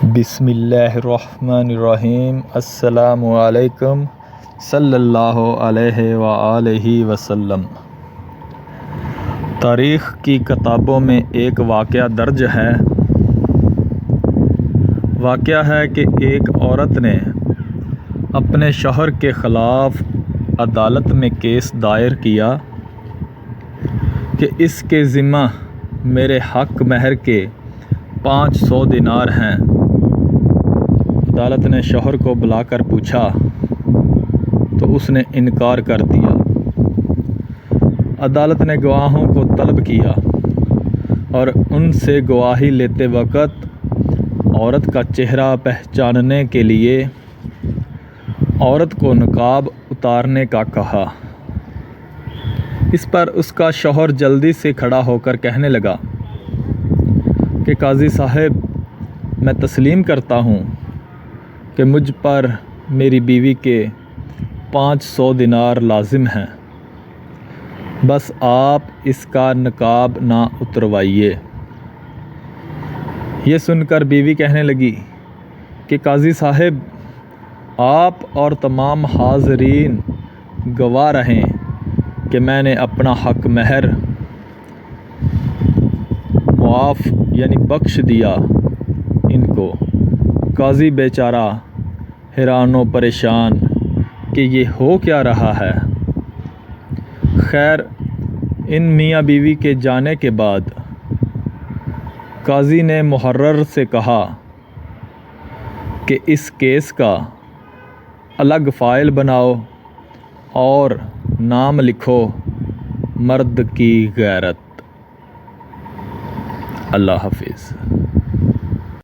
بسم اللہ الرحمن الرحیم۔ السلام علیکم صلی اللہ علیہ وآلہ وسلم۔ تاریخ کی کتابوں میں ایک واقعہ درج ہے۔ واقعہ ہے کہ ایک عورت نے اپنے شوہر کے خلاف عدالت میں کیس دائر کیا کہ اس کے ذمہ میرے حق مہر کے 500 دینار ہیں۔ عدالت نے شوہر کو بلا کر پوچھا تو اس نے انکار کر دیا۔ عدالت نے گواہوں کو طلب کیا اور ان سے گواہی لیتے وقت عورت کا چہرہ پہچاننے کے لیے عورت کو نقاب اتارنے کا کہا۔ اس پر اس کا شوہر جلدی سے کھڑا ہو کر کہنے لگا کہ قاضی صاحب، میں تسلیم کرتا ہوں کہ مجھ پر میری بیوی کے 500 دینار لازم ہیں، بس آپ اس کا نقاب نہ اتروائیے۔ یہ سن کر بیوی کہنے لگی کہ قاضی صاحب، آپ اور تمام حاضرین گواہ رہیں کہ میں نے اپنا حق مہر معاف بخش دیا ان کو۔ قاضی بیچارہ حیران و پریشان کہ یہ ہو کیا رہا ہے۔ خیر، ان میاں بیوی کے جانے کے بعد قاضی نے محرر سے کہا کہ اس کیس کا الگ فائل بناؤ اور نام لکھو مرد کی غیرت۔ اللہ حافظ۔